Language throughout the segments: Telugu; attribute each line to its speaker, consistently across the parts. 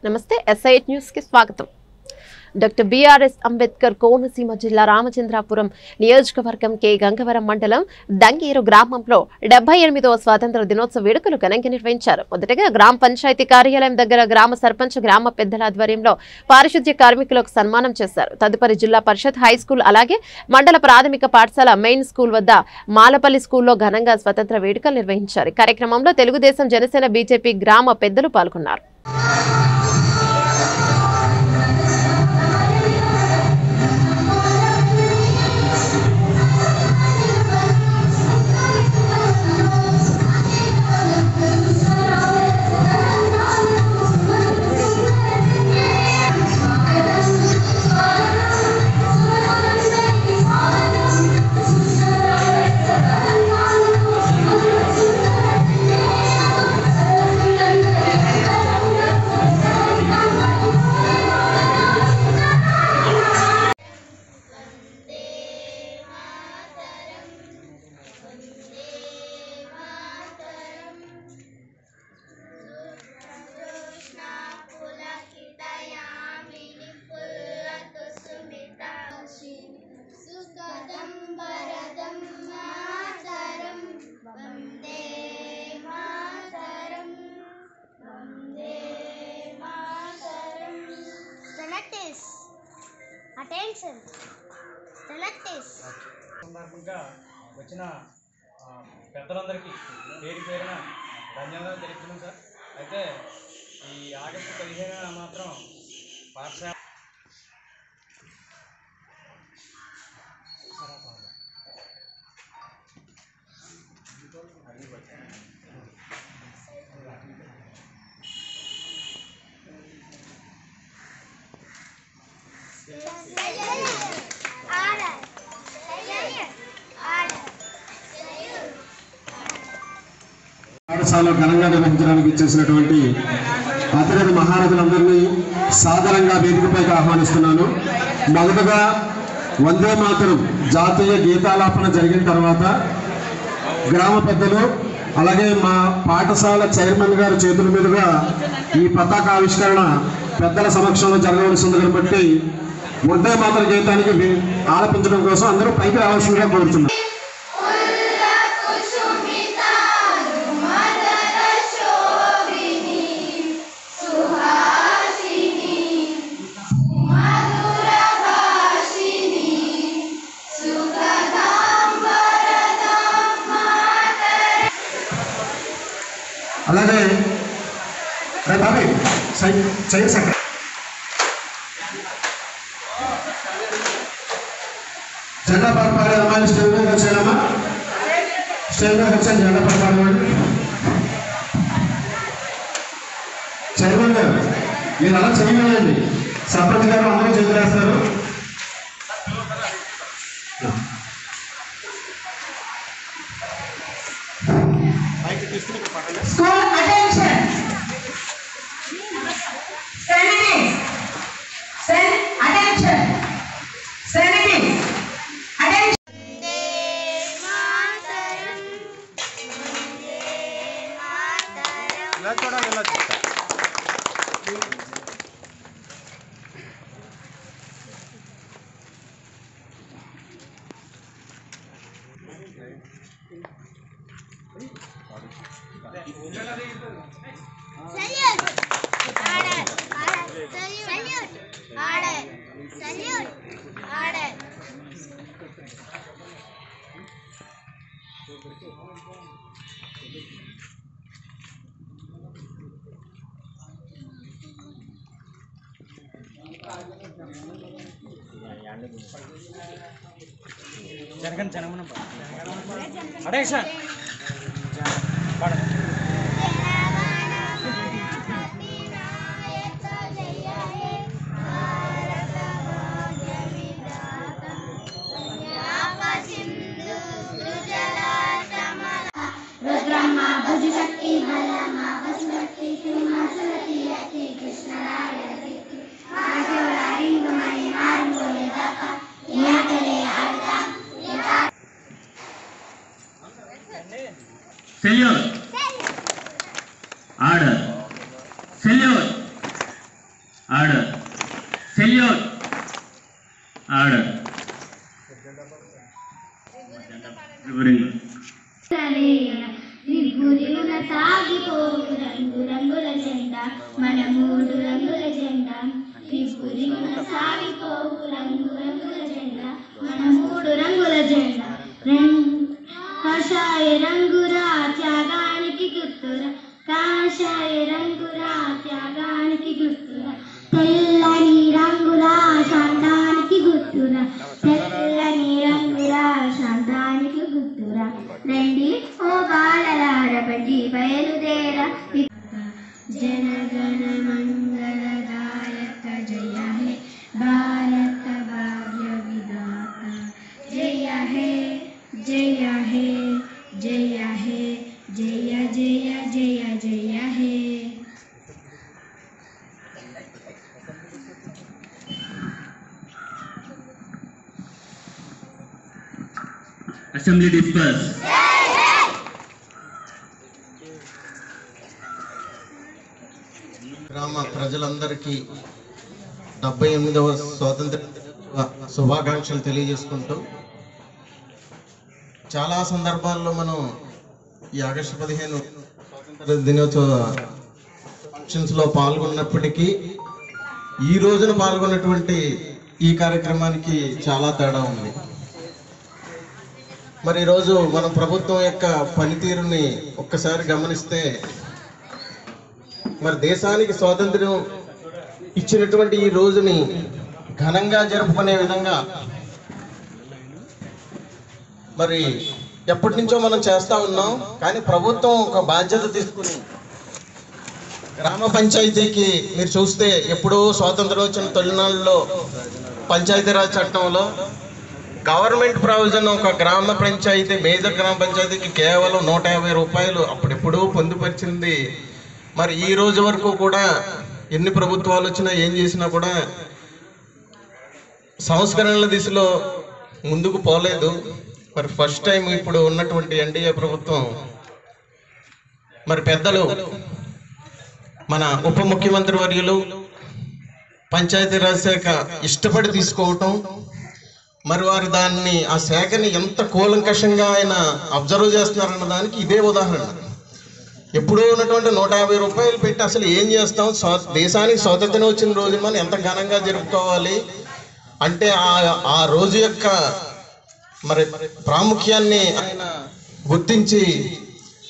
Speaker 1: నమస్తే ఎస్ఐ8 న్యూస్ కి స్వాగతం. డాక్టర్ బిఆర్ఎస్ అంబేద్కర్ కోనసీమ జిల్లా రామచంద్రాపురం నియోజకవర్గం కే గంగవరం మండలం దంగేరు గ్రామంలో 78వ స్వాతంత్ర దినోత్సవ వేడుకలు ఘనంగా నిర్వహించారు. మొదటగా గ్రామ పంచాయతీ కార్యాలయం దగ్గర గ్రామ సర్పంచ్, గ్రామ పెద్దల ఆధ్వర్యంలో పారిశుద్ధ్య కార్మికులకు సన్మానం చేశారు. తదుపరి జిల్లా పరిషత్ హై స్కూల్ అలాగే మండల ప్రాథమిక పాఠశాల మెయిన్ స్కూల్ వద్ద మాలపల్లి స్కూల్లో ఘనంగా స్వాతంత్ర వేడుకలు నిర్వహించారు. ఈ కార్యక్రమంలో తెలుగుదేశం, జనసేన, బీజేపీ గ్రామ పెద్దలు పాల్గొన్నారు.
Speaker 2: Attention. Select this.
Speaker 3: సందర్భంగా వచ్చిన పెద్దలందరికీ పేరున ధన్యవాదాలు తెలుపుతున్నాం సార్. అయితే ఈ ఆగస్టు 15న మాత్రం పాఠశాల
Speaker 4: పాఠశాల ఘనంగా నిర్వహించడానికి ఇచ్చేసినటువంటి అతిరథ మహారథులందరినీ సాధారణంగా వేదికపైకి ఆహ్వానిస్తున్నాను. మొదటగా వందే మాతరం జాతీయ గీతాలాపన జరిగిన తర్వాత గ్రామ పెద్దలు అలాగే మా పాఠశాల చైర్మన్ గారి చేతుల మీదుగా ఈ పతాక ఆవిష్కరణ పెద్దల సమక్షంలో జరగవలసింది కాబట్టి వందే మాతరం గీతానికి ఆలపించడం కోసం అందరూ పైకి రావాల్సిందిగా కోరుతున్నాను. అలాగే బాబాయ్ చైర్ సెక్రటరీ జెండా పాడే అమ్మాయిలు స్టేజ్ మీద వచ్చాయమ్మా, స్టేజ్ మీద వచ్చాను. జెండా పాడేవాళ్ళు చైర్మన్ గారు మీరు అలా చేయలేదండి. సర్పంచ్ గారు అందరూ చేతులేస్తారు.
Speaker 5: School attention. Standing. Attention. Standing. Attention.
Speaker 3: జనగణ అటెన్షన్
Speaker 4: తెలియ
Speaker 6: ఆర్డర్. సెల్యూట్. ఆర్డర్.
Speaker 2: నిర్భురిన సాగిపోవు రంగు రంగుల జెండా మన 3 రంగుల జెండా. నిర్భురిన సాగిపోవు రంగు రంగుల జెండా మన 3 రంగుల జెండా. కాషాయ రంగురా త్యాగానికి గుర్తురా, కాషాయ రంగురా త్యాగానికి గుర్తురా. తెల్లని రంగురా శాంతానికి గుర్తురా, తెల్లని రంగురా శాంతానికి గుర్తురా. రండి ఓ బాలలాడబడి బయలుదేరా. జనగణ మంగళదాయక జయ హే భారత భాగ్య విధాత. జయ హే జయ హే జయ హే జయ జయ జయ జయ హే.
Speaker 6: Assembly disperse.
Speaker 7: గ్రామ ప్రజలందరికీ 78వ స్వాతంత్ర శుభాకాంక్షలు తెలియజేసుకుంటూ, చాలా సందర్భాల్లో మనం ఈ ఆగస్టు 15 స్వాతంత్ర దినోత్సవ ఫంక్షన్స్లో పాల్గొన్నప్పటికీ ఈ రోజున పాల్గొన్నటువంటి ఈ కార్యక్రమానికి చాలా తేడా ఉంది. మరి ఈరోజు మన ప్రభుత్వం యొక్క పనితీరుని ఒక్కసారి గమనిస్తే, మరి దేశానికి స్వాతంత్ర్యం ఇచ్చినటువంటి ఈ రోజుని ఘనంగా జరుపుకునే విధంగా మరి ఎప్పటి నుంచో మనం చేస్తూ ఉన్నాం. కానీ ప్రభుత్వం ఒక బాధ్యత తీసుకుని గ్రామ పంచాయతీకి మీరు చూస్తే ఎప్పుడో స్వాతంత్రం వచ్చిన తొలినాళ్ళలో పంచాయతీరాజ్ చట్టంలో గవర్నమెంట్ ప్రావిజన్ ఒక గ్రామ పంచాయతీ, మేజర్ గ్రామ పంచాయతీకి కేవలం 150 రూపాయలు అప్పుడెప్పుడూ పొందుపరిచింది. మరి ఈ రోజు వరకు కూడా ఎన్ని ప్రభుత్వాలు వచ్చినా ఏం చేసినా కూడా సంస్కరణల దిశలో ముందుకు పోలేదు. మరి ఫస్ట్ టైం ఇప్పుడు ఉన్నటువంటి ఎన్డీఏ ప్రభుత్వం, మరి పెద్దలు మన ఉప ముఖ్యమంత్రి వర్యులు పంచాయతీరాజ్ శాఖ ఇష్టపడి తీసుకోవటం, మరి వారు దాన్ని ఆ శాఖని ఎంత కూలంకషంగా ఆయన అబ్జర్వ్ చేస్తున్నారన్న దానికి ఇదే ఉదాహరణ. ఎప్పుడూ ఉన్నటువంటి 150 రూపాయలు పెట్టి అసలు ఏం చేస్తాం, దేశానికి స్వాతంత్ర్యం వచ్చిన రోజు మనం ఎంత ఘనంగా జరుపుకోవాలి అంటే ఆ రోజు యొక్క మరి ప్రాముఖ్యాన్ని ఆయన గుర్తించి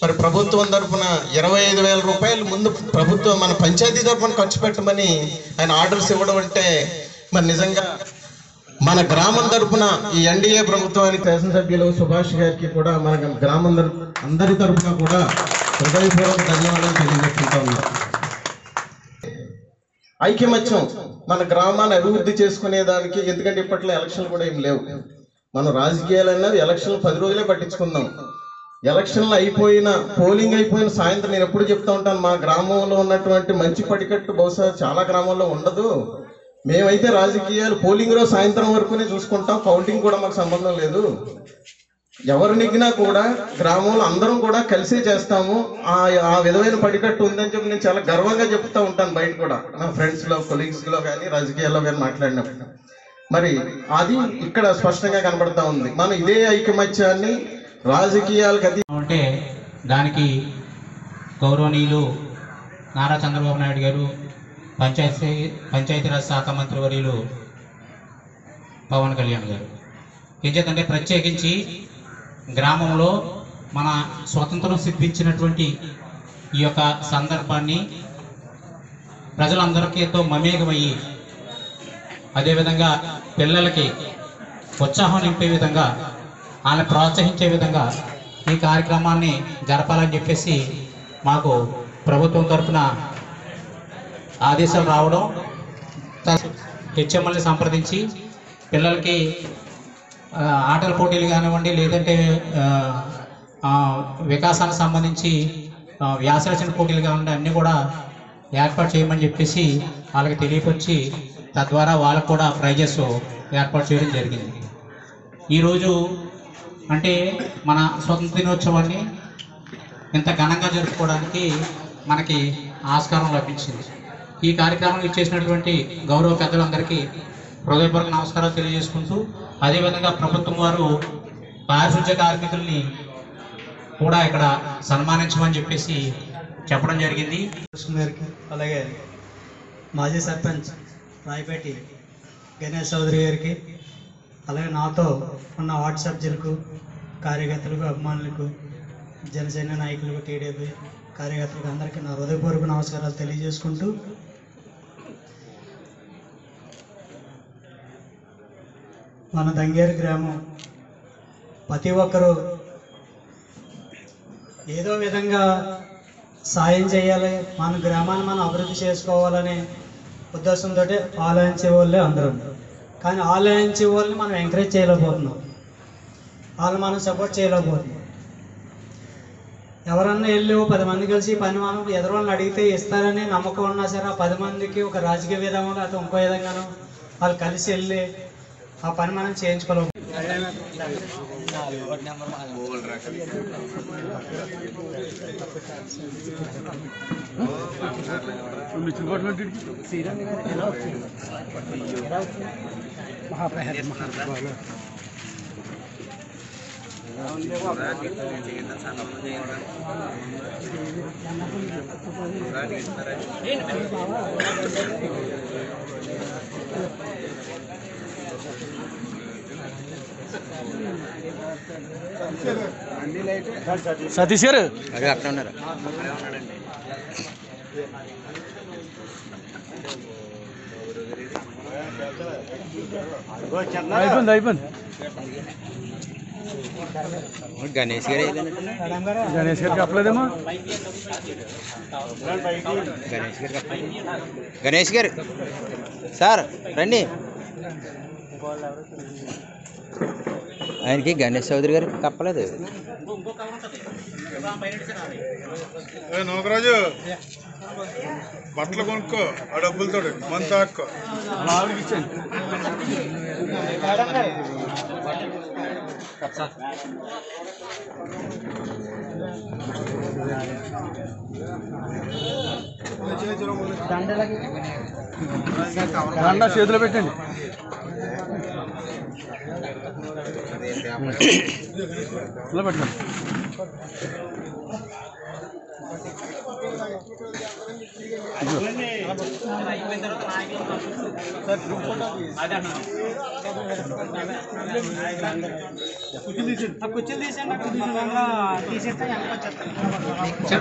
Speaker 7: మరి ప్రభుత్వం తరఫున 25,000 రూపాయలు ముందు ప్రభుత్వం మన పంచాయతీ తరఫున ఖర్చు పెట్టమని ఆయన ఆర్డర్స్ ఇవ్వడం అంటే మరి నిజంగా మన గ్రామం తరఫున ఈ ఎన్డీఏ ప్రభుత్వానికి శాసనసభ్యులు సుభాష్ గారికి కూడా మన గ్రామం అందరి తరఫున కూడా హృదయపూర్వక ధన్యవాదాలు తెలియజేసుకుంటా ఉన్నాం. ఐక్యమత్యం మన గ్రామాన్ని అభివృద్ధి చేసుకునేదానికి, ఎందుకంటే ఇప్పట్లో ఎలక్షన్లు కూడా ఏం లేవు. మనం రాజకీయాలు అన్నది ఎలక్షన్లు 10 రోజులే పట్టించుకుందాం. ఎలక్షన్లు అయిపోయిన, పోలింగ్ అయిపోయిన సాయంత్రం నేను ఎప్పుడు చెప్తా ఉంటాను, మా గ్రామంలో ఉన్నటువంటి మంచి పడికట్టు బహుశా చాలా గ్రామాల్లో ఉండదు. మేమైతే రాజకీయాలు పోలింగ్ రోజు సాయంత్రం వరకునే చూసుకుంటాం, కౌంటింగ్ కూడా మాకు సంబంధం లేదు. ఎవరు నెగ్గినా కూడా గ్రామంలో అందరం కూడా కలిసే చేస్తాము. ఆ విధమైన పడికట్టు ఉందని చెప్పి నేను చాలా గర్వంగా చెప్తూ ఉంటాను బయట కూడా, నా ఫ్రెండ్స్లో, కొలీగ్స్లో కానీ రాజకీయాల్లో కానీ మాట్లాడినప్పుడు. మరి అది ఇక్కడ స్పష్టంగా కనబడతా ఉంది. మనం ఇదే ఐకమత్యాన్ని రాజకీయాలకు
Speaker 8: అంటే దానికి గౌరవనీయులు నారా చంద్రబాబు నాయుడు గారు, పంచాయతీరాజ్ శాఖ మంత్రి వర్యులు పవన్ కళ్యాణ్ గారు ఏంచేతంటే ప్రత్యేకించి గ్రామంలో మన స్వతంత్రం సిద్ధించినటువంటి ఈ యొక్క సందర్భాన్ని ప్రజలందరికీ ఎంతో మమేకమయ్యి, అదేవిధంగా పిల్లలకి ఉత్సాహం నింపే విధంగా, వాళ్ళని ప్రోత్సహించే విధంగా ఈ కార్యక్రమాన్ని జరపాలని చెప్పేసి మాకు ప్రభుత్వం తరఫున ఆదేశాలు రావడం, హెచ్ఎంఎల్ని సంప్రదించి పిల్లలకి ఆటల పోటీలు కానివ్వండి, లేదంటే వికాసానికి సంబంధించి వ్యాసరచన పోటీలు కానివ్వండి, అన్నీ కూడా ఏర్పాటు చేయమని చెప్పేసి వాళ్ళకి తెలియపరిచి తద్వారా వాళ్ళకు కూడా ప్రైజెస్ ఏర్పాటు చేయడం జరిగింది. ఈరోజు అంటే మన స్వతంత్ర దినోత్సవాన్ని ఇంత ఘనంగా జరుపుకోవడానికి మనకి ఆస్కారం లభించింది. ఈ కార్యక్రమానికి ఇచ్చేసినటువంటి గౌరవ పెద్దలందరికీ హృదయపూర్వక నమస్కారాలు తెలియజేసుకుంటూ, అదేవిధంగా ప్రభుత్వం వారు పారిశుధ్య కార్మికుల్ని కూడా ఇక్కడ సన్మానించమని చెప్పేసి చెప్పడం జరిగింది.
Speaker 9: గారికి, అలాగే మాజీ సర్పంచ్ రాయపేటి గణేష్ చౌదరి గారికి, అలాగే నాతో ఉన్న వార్డు సభ్యులకు, కార్యకర్తలకు, అభిమానులకు, జనసేన నాయకులకు, టీడీపీ కార్యకర్తలకు అందరికీ నా హృదయపూర్వక నమస్కారాలు తెలియజేసుకుంటూ, మన దంగేరు గ్రామం ప్రతి ఒక్కరూ ఏదో విధంగా సాయం చేయాలి, మన గ్రామాన్ని మనం అభివృద్ధి చేసుకోవాలనే ఉద్దేశంతో ఆలోచించే వాళ్ళే అందరూ. కానీ ఆలోచించే వాళ్ళని మనం ఎంకరేజ్ చేయలేకపోతున్నాం, వాళ్ళు మనం సపోర్ట్ చేయలేకపోతున్నాం. ఎవరన్నా వెళ్ళి 10 మంది కలిసి పని మనం ఎదురువాళ్ళని అడిగితే ఇస్తారని నమ్మకం ఉన్నా సరే, ఆ 10 మందికి ఒక రాజకీయ విధానం లేకపోతే ఇంకో విధంగానో వాళ్ళు కలిసి వెళ్ళి ఆ పని మనం చేయించుకోలేము.
Speaker 3: సతీష్ గారు అదే అక్కడ ఉన్నారు. అయిపోయింది గణేష్ గారు చెప్పలేదేమో. గణేష్ గారు సార్ రండి. ఆయనకి గణేష్ చౌదరి గారు కప్పలేదు.
Speaker 10: నోకరాజు బట్టలు కొనుక్కో, ఆ డబ్బులతో మంత తాక్కో. దండ చేతిలో పెట్టండి. ఇలా పెట్టండి.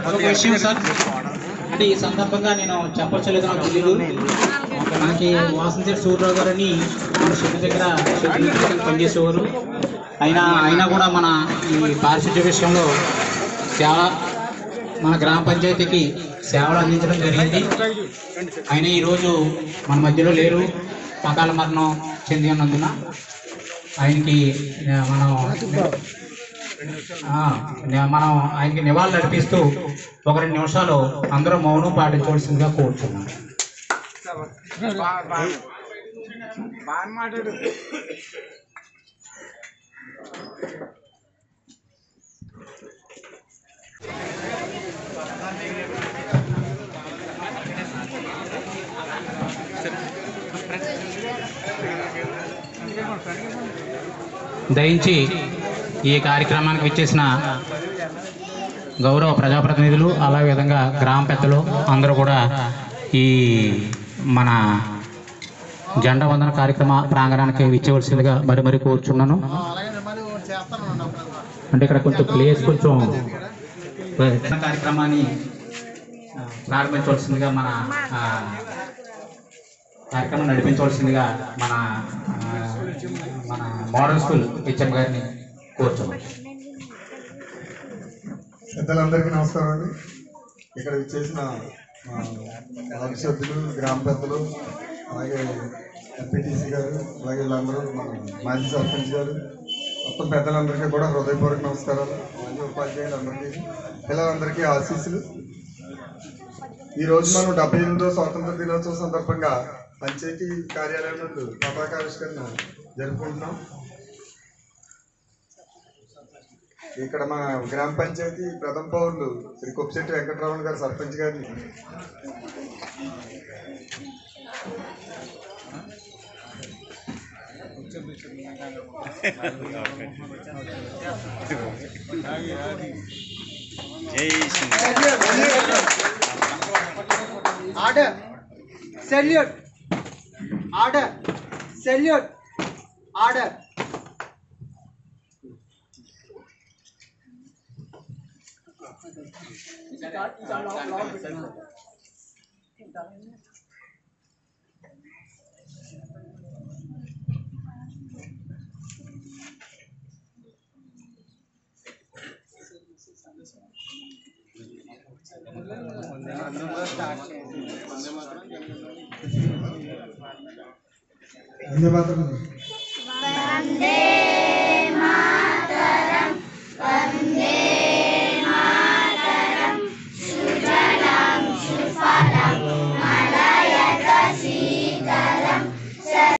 Speaker 8: ఒక విషయం సార్, అంటే ఈ సందర్భంగా నేను చెప్పలేదు, నాకు తెలీదు. మనకి వాసంశెట్టి సూర్యరావు గారని మన షెడ్ దగ్గర పనిచేసేవారు. అయినా కూడా మన ఈ పారిశుద్ధ్య విషయంలో చాలా మన గ్రామ పంచాయతీకి సేవలు అందించడం జరిగింది. ఆయన ఈరోజు మన మధ్యలో లేరు, అకాల మరణం చెంది ఉన్నందున ఆయనకి మనం ఆయనకి నివాళులు అర్పిస్తూ ఒక 2 నిమిషాలు అందరూ మౌనం పాటించవలసిందిగా కోరుతున్నాను. దయించి ఈ కార్యక్రమానికి విచ్చేసిన గౌరవ ప్రజాప్రతినిధులు, అలాగే విధంగా గ్రామ పెద్దలు అందరూ కూడా ఈ మన జెండా వందన కార్యక్రమ ప్రాంగణానికి విచ్చేవలసిందిగా మరి కోరుచున్నాను. అంటే ఇక్కడ కొంచెం ప్లేస్ కొంచెం కార్యక్రమాన్ని ప్రారంభించవలసిందిగా మన కార్యక్రమం నడిపించవలసిందిగా మన మోడల్ స్కూల్ హెచ్ఎం గారిని కోరుచున్నాం.
Speaker 10: పెద్దలందరికీ నమస్కారం అండి. ఇక్కడ చేసిన వార్డు సభ్యులు, గ్రామ పెద్దలు, అలాగే ఎంపీటీసీ గారు, అలాగే వీళ్ళందరూ మన మాజీ సర్పంచ్ గారు, మొత్తం పెద్దలందరికీ కూడా హృదయపూర్వక నమస్కారాలు. అలాగే ఉపాధ్యాయులందరికీ, పిల్లలందరికీ ఆశీస్సులు. ఈరోజు మనం 78వ స్వాతంత్ర దినోత్సవం సందర్భంగా పంచాయతీ కార్యాలయం నుండి పతాకావిష్కరణ జరుపుకుంటున్నాం. ఇక్కడ మా గ్రామ పంచాయతీ ప్రథమ పౌరులు శ్రీ కొప్పిశెట్టి వెంకటరమణ గారు సర్పంచ్ గారిని
Speaker 11: order salute order salute order
Speaker 10: ధన్యవాదాలు.
Speaker 2: వందే